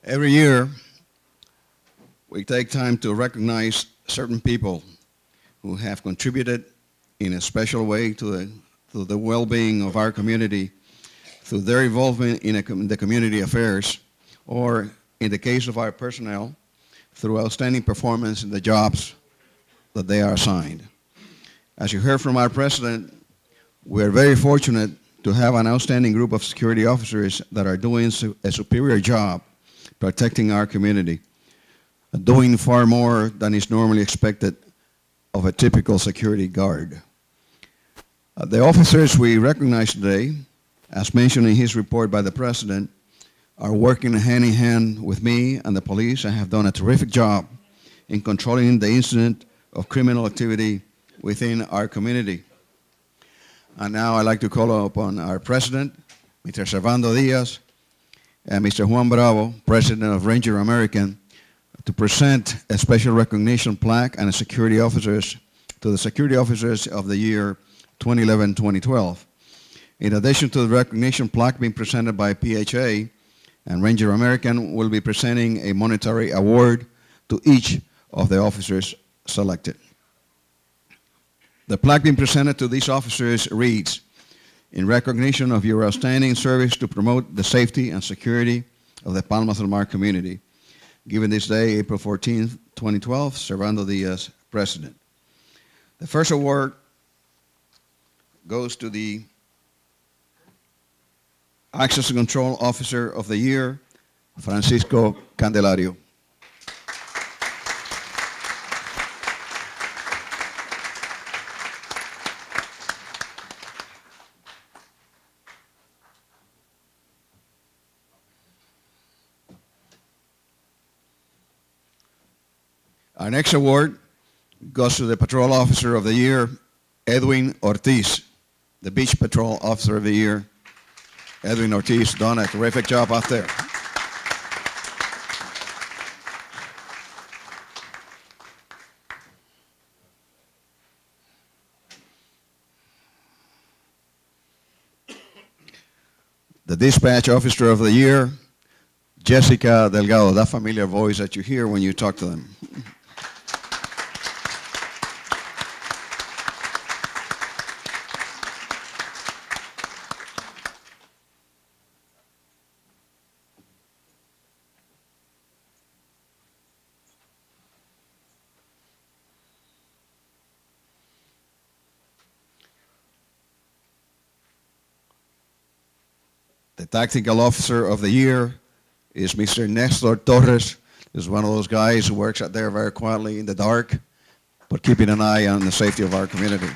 Every year, we take time to recognize certain people who have contributed in a special way to the well-being of our community through their involvement in the community affairs, or in the case of our personnel, through outstanding performance in the jobs that they are assigned. As you heard from our president, we are very fortunate to have an outstanding group of security officers that are doing a superior job protecting our community, doing far more than is normally expected of a typical security guard. The officers we recognize today, as mentioned in his report by the President, are working hand in hand with me and the police and have done a terrific job in controlling the incident of criminal activity within our community. And now I'd like to call upon our President, Mr. Servando Diaz, and Mr. Juan Bravo, President of Ranger American, to present a special recognition plaque and a security officers to the Security Officers of the Year 2011-2012. In addition to the recognition plaque being presented by PHA, and Ranger American will be presenting a monetary award to each of the officers selected. The plaque being presented to these officers reads, "In recognition of your outstanding service to promote the safety and security of the Palmas del Mar community, given this day, April 14, 2012, Servando Diaz, President." The first award goes to the Access Control Officer of the Year, Francisco Candelario. Our next award goes to the Patrol Officer of the Year, Edwin Ortiz, the Beach Patrol Officer of the Year. Edwin Ortiz done a terrific job out there. The Dispatch Officer of the Year, Jessica Delgado, that familiar voice that you hear when you talk to them. The Tactical Officer of the Year is Mr. Nestor Torres. He's one of those guys who works out there very quietly in the dark, but keeping an eye on the safety of our community.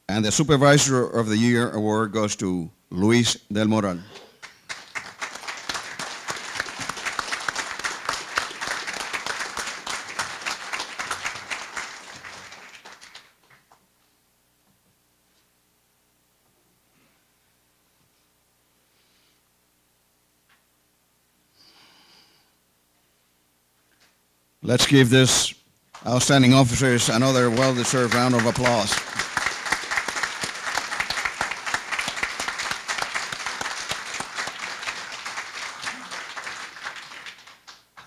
And the Supervisor of the Year award goes to Luis Del Moral. Let's give this outstanding officers another well-deserved round of applause.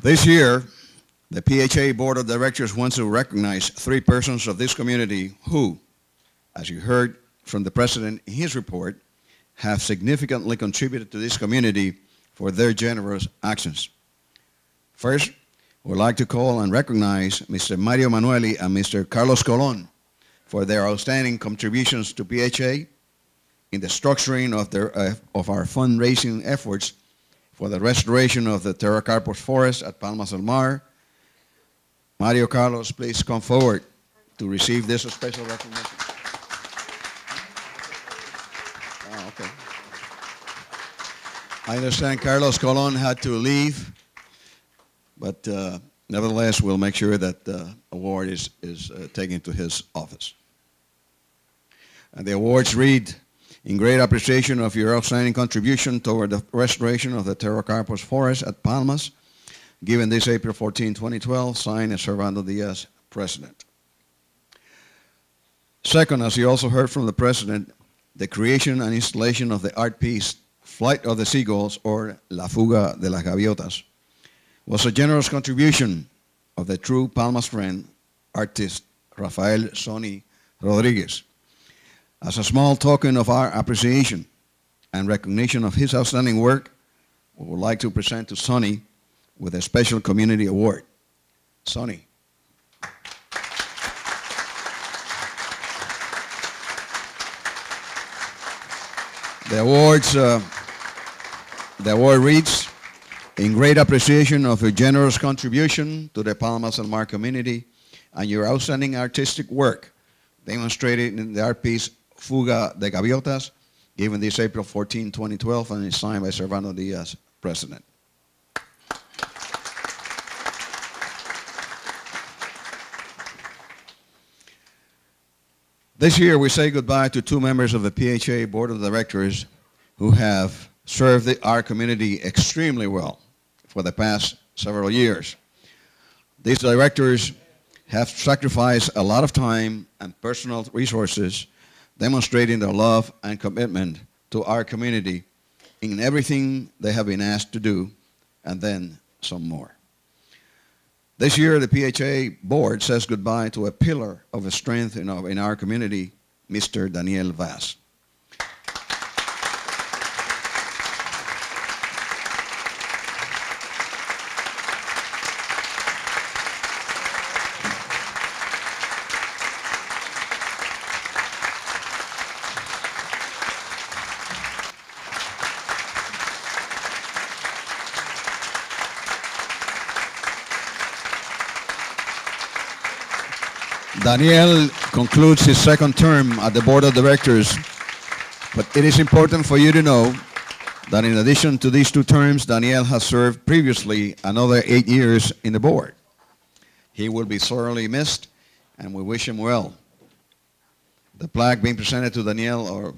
This year, the PHA Board of Directors wants to recognize 3 persons of this community who, as you heard from the President in his report, have significantly contributed to this community for their generous actions. First, we'd like to call and recognize Mr. Mario Manueli and Mr. Carlos Colon for their outstanding contributions to PHA in the structuring of our fundraising efforts for the restoration of the Terra Carpos Forest at Palmas del Mar. Mario, Carlos, please come forward to receive this special recognition. Oh, okay. I understand Carlos Colon had to leave, but nevertheless, we'll make sure that the award is taken to his office. And the awards read, In great appreciation of your outstanding contribution toward the restoration of the Terracarpus Forest at Palmas, given this April 14, 2012, signed as Servando Diaz, President. Second, as you also heard from the President, the creation and installation of the art piece, Flight of the Seagulls, or La Fuga de las Gaviotas, was a generous contribution of the true Palmas friend, artist Rafael Sonny Rodriguez. As a small token of our appreciation and recognition of his outstanding work, we would like to present to Sonny with a special community award. Sonny. The award reads, in great appreciation of your generous contribution to the Palmas del Mar community and your outstanding artistic work demonstrated in the art piece Fuga de Gaviotas, given this April 14, 2012, and is signed by Servando Diaz, President. This year, we say goodbye to two members of the PHA Board of Directors who have served our community extremely well for the past several years. These directors have sacrificed a lot of time and personal resources, demonstrating their love and commitment to our community in everything they have been asked to do, and then some more. This year, the PHA board says goodbye to a pillar of strength in our community, Mr. Daniel Vasse. Daniel concludes his second term at the Board of Directors, but it is important for you to know that in addition to these 2 terms, Daniel has served previously another 8 years in the board. He will be sorely missed, and we wish him well. The plaque being presented to Daniel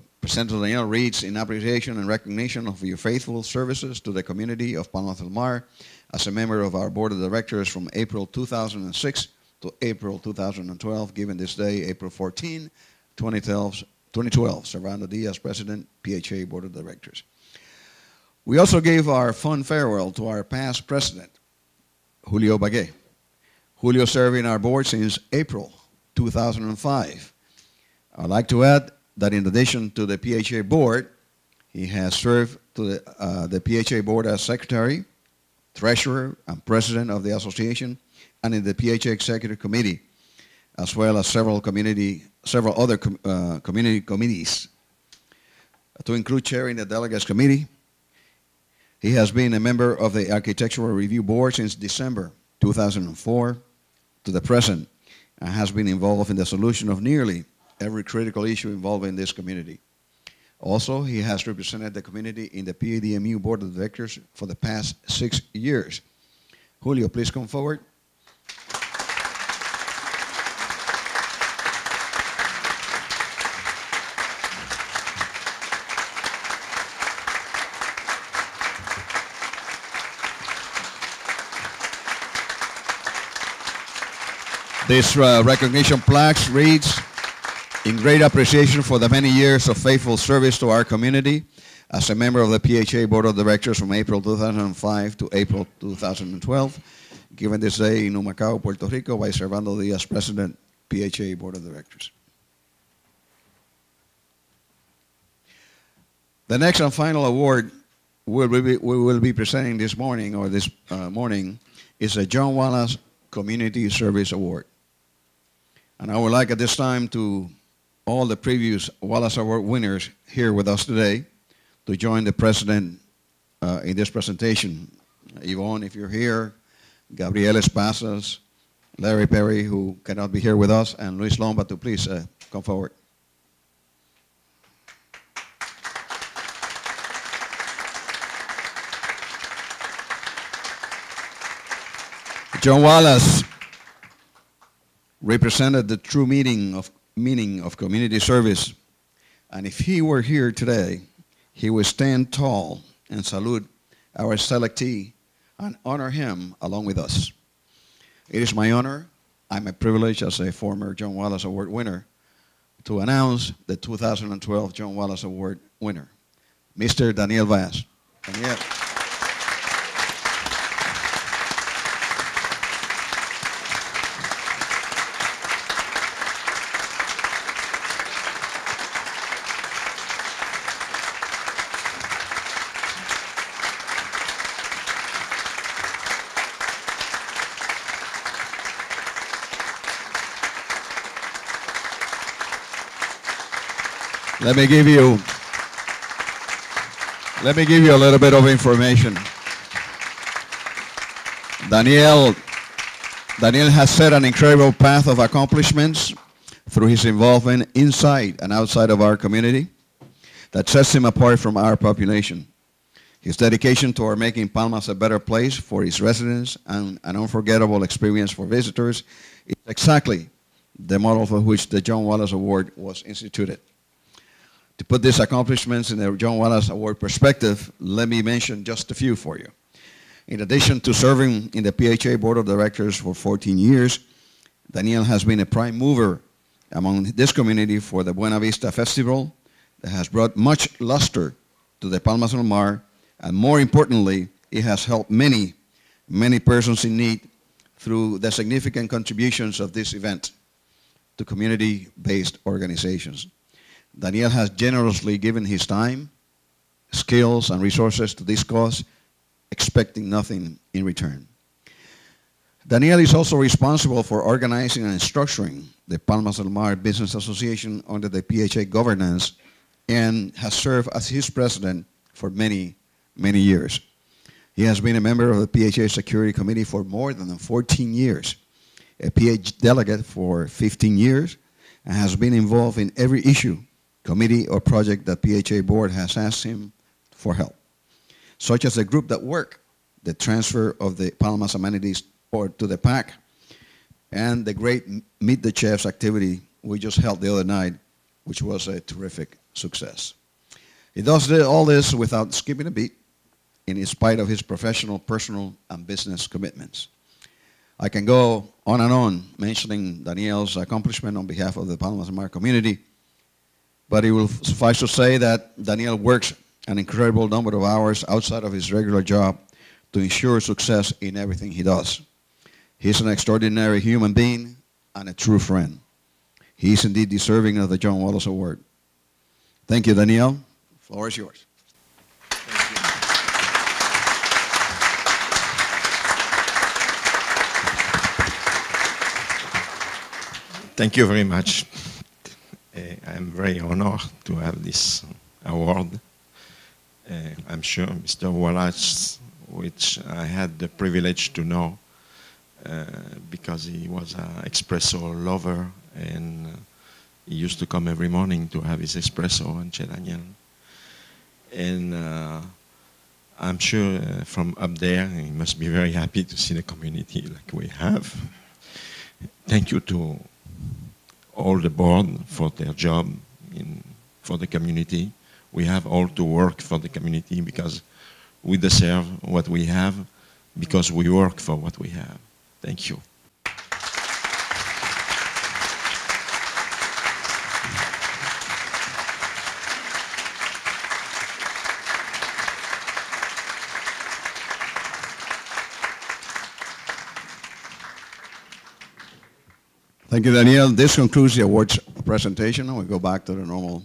reads, in appreciation and recognition of your faithful services to the community of Palmas del Mar as a member of our Board of Directors from April 2006 to April 2012, given this day, April 14, 2012, Servando Diaz, President, PHA Board of Directors. We also gave our fond farewell to our past president, Julio Bagué. Julio served in our board since April 2005. I'd like to add that in addition to the PHA board, he has served to the PHA board as secretary, treasurer, and president of the association, and in the PHA Executive Committee, as well as several other community committees, to include chairing the Delegates Committee. He has been a member of the Architectural Review Board since December 2004 to the present, and has been involved in the solution of nearly every critical issue involving this community. Also, he has represented the community in the PADMU Board of Directors for the past 6 years. Julio, please come forward. This recognition plaque reads, in great appreciation for the many years of faithful service to our community as a member of the PHA Board of Directors from April 2005 to April 2012, given this day in Humacao, Puerto Rico, by Servando Diaz, President, PHA Board of Directors. The next and final award we will be presenting this morning, is a John Wallace Community Service Award. And I would like at this time to all the previous Wallace Award winners here with us today to join the President in this presentation. Yvonne, if you're here, Gabriel Espasas, Larry Perry, who cannot be here with us, and Luis Lomba, to please come forward. John Wallace represented the true meaning of community service And if he were here today, he would stand tall and salute our selectee and honor him along with us. It is my honor, and my privilege as a former John Wallace Award winner, to announce the 2012 John Wallace Award winner, Mr. Daniel Vasse. Daniel. Let me give you a little bit of information. Daniel has set an incredible path of accomplishments through his involvement inside and outside of our community that sets him apart from our population. His dedication toward making Palmas a better place for its residents and an unforgettable experience for visitors is exactly the model for which the John Wallace Award was instituted. To put these accomplishments in the John Wallace Award perspective, let me mention just a few for you. In addition to serving in the PHA Board of Directors for 14 years, Daniel has been a prime mover among this community for the Buena Vista Festival that has brought much luster to the Palmas del Mar, and more importantly, it has helped many, many persons in need through the significant contributions of this event to community-based organizations. Daniel has generously given his time, skills, and resources to this cause, expecting nothing in return. Daniel is also responsible for organizing and structuring the Palmas del Mar Business Association under the PHA governance and has served as his president for many, many years. He has been a member of the PHA Security Committee for more than 14 years, a PH delegate for 15 years, and has been involved in every issue, committee, or project that PHA board has asked him for help, such as the group that work, the transfer of the Palmas amenities to the PAC, and the great Meet the Chefs activity we just held the other night, which was a terrific success. He does all this without skipping a beat, in spite of his professional, personal, and business commitments. I can go on and on mentioning Daniel's accomplishment on behalf of the Palmas del Mar community, but it will suffice to say that Daniel works an incredible number of hours outside of his regular job to ensure success in everything he does. He's an extraordinary human being and a true friend. He is indeed deserving of the John Wallace Award. Thank you, Daniel. The floor is yours. Thank you very much. I'm very honored to have this award. I'm sure Mr. Wallace, which I had the privilege to know because he was an espresso lover, and he used to come every morning to have his espresso and Che Daniel. And I'm sure from up there he must be very happy to see the community like we have. Thank you to all the board for their job for the community. We have all to work for the community because we deserve what we have, because we work for what we have. Thank you. Thank you, Daniel. This concludes the awards presentation, and we go back to the normal